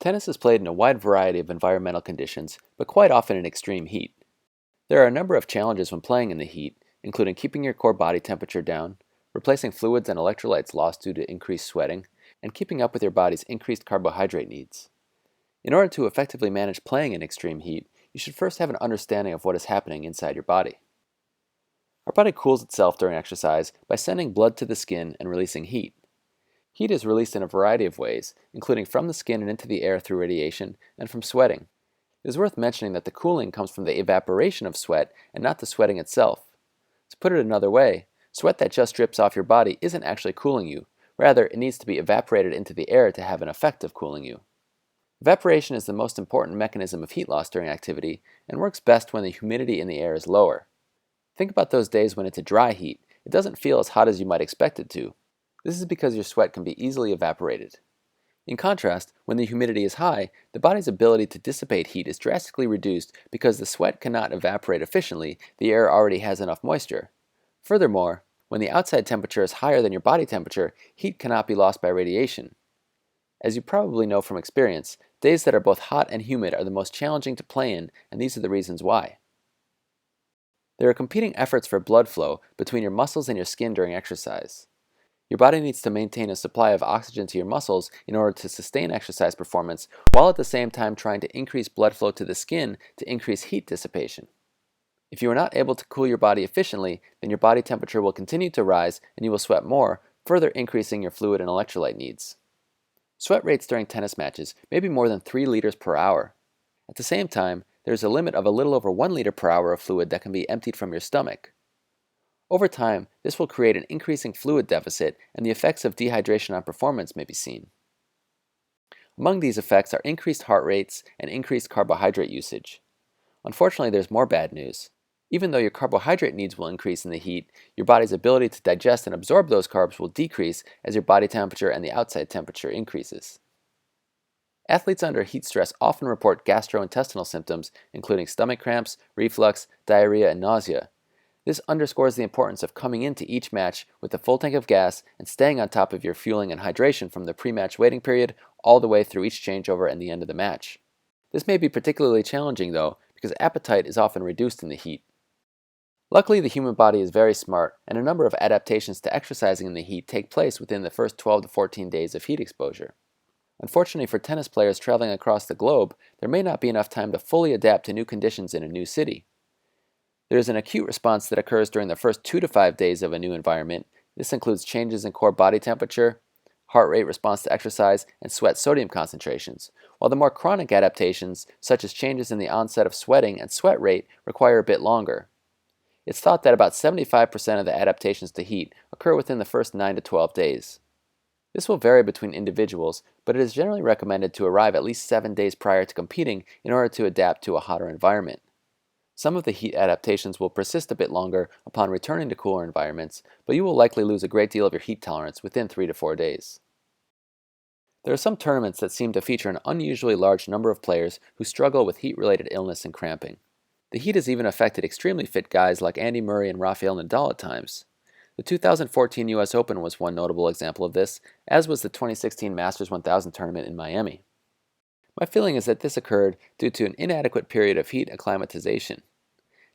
Tennis is played in a wide variety of environmental conditions, but quite often in extreme heat. There are a number of challenges when playing in the heat, including keeping your core body temperature down, replacing fluids and electrolytes lost due to increased sweating, and keeping up with your body's increased carbohydrate needs. In order to effectively manage playing in extreme heat, you should first have an understanding of what is happening inside your body. Our body cools itself during exercise by sending blood to the skin and releasing heat. Heat is released in a variety of ways, including from the skin and into the air through radiation, and from sweating. It is worth mentioning that the cooling comes from the evaporation of sweat and not the sweating itself. To put it another way, sweat that just drips off your body isn't actually cooling you. Rather, it needs to be evaporated into the air to have an effect of cooling you. Evaporation is the most important mechanism of heat loss during activity and works best when the humidity in the air is lower. Think about those days when it's a dry heat. It doesn't feel as hot as you might expect it to. This is because your sweat can be easily evaporated. In contrast, when the humidity is high, the body's ability to dissipate heat is drastically reduced because the sweat cannot evaporate efficiently. The air already has enough moisture. Furthermore, when the outside temperature is higher than your body temperature, heat cannot be lost by radiation. As you probably know from experience, days that are both hot and humid are the most challenging to play in, and these are the reasons why. There are competing efforts for blood flow between your muscles and your skin during exercise. Your body needs to maintain a supply of oxygen to your muscles in order to sustain exercise performance, while at the same time trying to increase blood flow to the skin to increase heat dissipation. If you are not able to cool your body efficiently, then your body temperature will continue to rise and you will sweat more, further increasing your fluid and electrolyte needs. Sweat rates during tennis matches may be more than 3 liters per hour. At the same time, there is a limit of a little over 1 liter per hour of fluid that can be emptied from your stomach. Over time, this will create an increasing fluid deficit, and the effects of dehydration on performance may be seen. Among these effects are increased heart rates and increased carbohydrate usage. Unfortunately, there's more bad news. Even though your carbohydrate needs will increase in the heat, your body's ability to digest and absorb those carbs will decrease as your body temperature and the outside temperature increases. Athletes under heat stress often report gastrointestinal symptoms, including stomach cramps, reflux, diarrhea, and nausea. This underscores the importance of coming into each match with a full tank of gas and staying on top of your fueling and hydration from the pre-match waiting period all the way through each changeover and the end of the match. This may be particularly challenging though, because appetite is often reduced in the heat. Luckily, the human body is very smart, and a number of adaptations to exercising in the heat take place within the first 12 to 14 days of heat exposure. Unfortunately for tennis players traveling across the globe, there may not be enough time to fully adapt to new conditions in a new city. There is an acute response that occurs during the first 2 to 5 days of a new environment. This includes changes in core body temperature, heart rate response to exercise, and sweat sodium concentrations, while the more chronic adaptations, such as changes in the onset of sweating and sweat rate, require a bit longer. It's thought that about 75% of the adaptations to heat occur within the first 9 to 12 days. This will vary between individuals, but it is generally recommended to arrive at least 7 days prior to competing in order to adapt to a hotter environment. Some of the heat adaptations will persist a bit longer upon returning to cooler environments, but you will likely lose a great deal of your heat tolerance within 3 to 4 days. There are some tournaments that seem to feature an unusually large number of players who struggle with heat-related illness and cramping. The heat has even affected extremely fit guys like Andy Murray and Rafael Nadal at times. The 2014 US Open was one notable example of this, as was the 2016 Masters 1000 tournament in Miami. My feeling is that this occurred due to an inadequate period of heat acclimatization.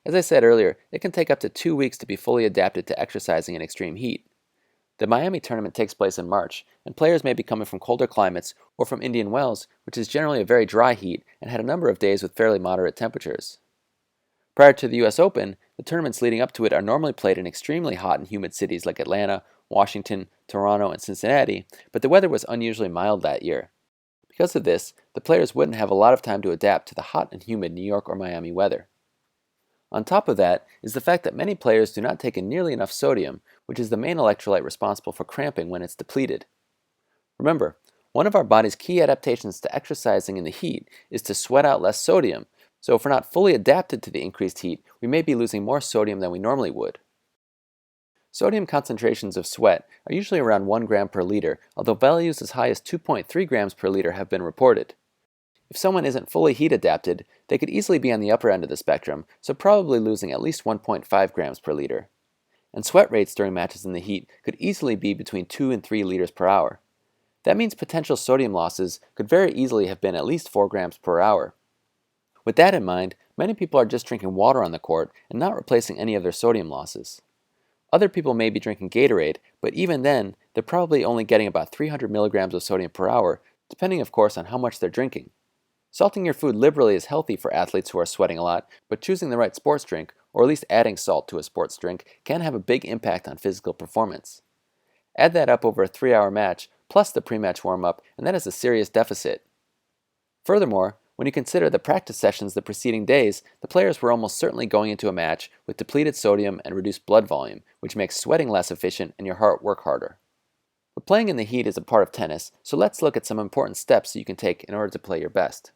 As I said earlier, it can take up to 2 weeks to be fully adapted to exercising in extreme heat. The Miami tournament takes place in March, and players may be coming from colder climates or from Indian Wells, which is generally a very dry heat and had a number of days with fairly moderate temperatures. Prior to the US Open, the tournaments leading up to it are normally played in extremely hot and humid cities like Atlanta, Washington, Toronto, and Cincinnati, but the weather was unusually mild that year. Because of this, the players wouldn't have a lot of time to adapt to the hot and humid New York or Miami weather. On top of that is the fact that many players do not take in nearly enough sodium, which is the main electrolyte responsible for cramping when it's depleted. Remember, one of our body's key adaptations to exercising in the heat is to sweat out less sodium, so if we're not fully adapted to the increased heat, we may be losing more sodium than we normally would. Sodium concentrations of sweat are usually around 1 gram per liter, although values as high as 2.3 grams per liter have been reported. If someone isn't fully heat adapted, they could easily be on the upper end of the spectrum, so probably losing at least 1.5 grams per liter. And sweat rates during matches in the heat could easily be between 2 and 3 liters per hour. That means potential sodium losses could very easily have been at least 4 grams per hour. With that in mind, many people are just drinking water on the court and not replacing any of their sodium losses. Other people may be drinking Gatorade, but even then, they're probably only getting about 300 milligrams of sodium per hour, depending of course on how much they're drinking. Salting your food liberally is healthy for athletes who are sweating a lot, but choosing the right sports drink, or at least adding salt to a sports drink, can have a big impact on physical performance. Add that up over a 3-hour match, plus the pre-match warm-up, and that is a serious deficit. Furthermore, when you consider the practice sessions the preceding days, the players were almost certainly going into a match with depleted sodium and reduced blood volume, which makes sweating less efficient and your heart work harder. But playing in the heat is a part of tennis, so let's look at some important steps you can take in order to play your best.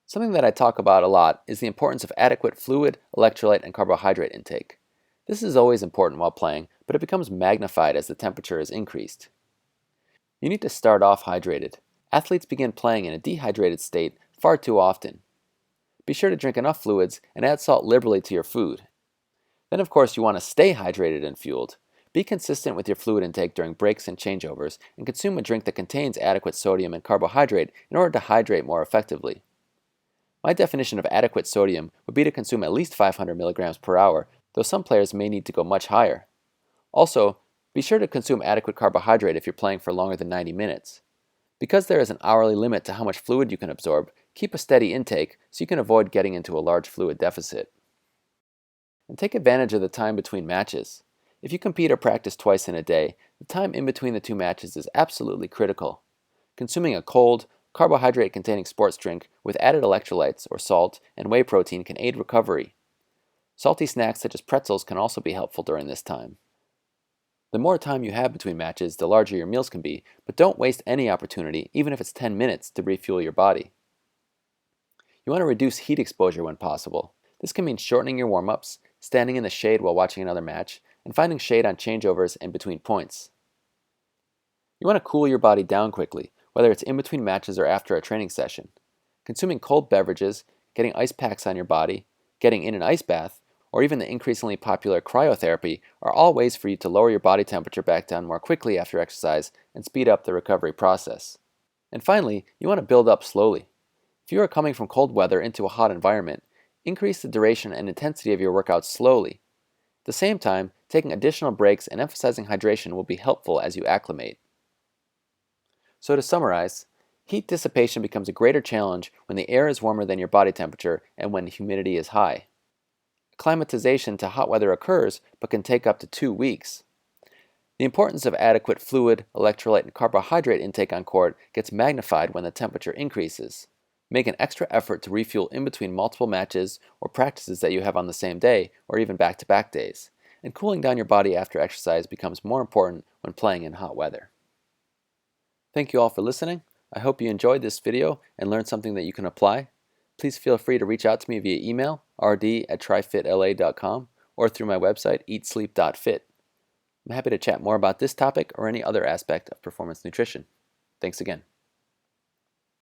Something that I talk about a lot is the importance of adequate fluid, electrolyte, and carbohydrate intake. This is always important while playing, but it becomes magnified as the temperature is increased. You need to start off hydrated. Athletes begin playing in a dehydrated state far too often. Be sure to drink enough fluids and add salt liberally to your food. Then of course you want to stay hydrated and fueled. Be consistent with your fluid intake during breaks and changeovers and consume a drink that contains adequate sodium and carbohydrate in order to hydrate more effectively. My definition of adequate sodium would be to consume at least 500 milligrams per hour, though some players may need to go much higher. Also, be sure to consume adequate carbohydrate if you're playing for longer than 90 minutes. Because there is an hourly limit to how much fluid you can absorb, keep a steady intake so you can avoid getting into a large fluid deficit. And take advantage of the time between matches. If you compete or practice twice in a day, the time in between the two matches is absolutely critical. Consuming a cold, carbohydrate-containing sports drink with added electrolytes or salt and whey protein can aid recovery. Salty snacks such as pretzels can also be helpful during this time. The more time you have between matches, the larger your meals can be, but don't waste any opportunity, even if it's 10 minutes, to refuel your body. You want to reduce heat exposure when possible. This can mean shortening your warm-ups, standing in the shade while watching another match, and finding shade on changeovers and between points. You want to cool your body down quickly, whether it's in between matches or after a training session. Consuming cold beverages, getting ice packs on your body, getting in an ice bath, or even the increasingly popular cryotherapy are all ways for you to lower your body temperature back down more quickly after exercise and speed up the recovery process. And finally, you want to build up slowly. If you are coming from cold weather into a hot environment, increase the duration and intensity of your workouts slowly. At the same time, taking additional breaks and emphasizing hydration will be helpful as you acclimate. So to summarize, heat dissipation becomes a greater challenge when the air is warmer than your body temperature and when humidity is high. Acclimatization to hot weather occurs, but can take up to 2 weeks. The importance of adequate fluid, electrolyte, and carbohydrate intake on court gets magnified when the temperature increases. Make an extra effort to refuel in between multiple matches or practices that you have on the same day or even back-to-back days. And cooling down your body after exercise becomes more important when playing in hot weather. Thank you all for listening. I hope you enjoyed this video and learned something that you can apply. Please feel free to reach out to me via email, rd@trifitla.com, or through my website, eatsleep.fit. I'm happy to chat more about this topic or any other aspect of performance nutrition. Thanks again.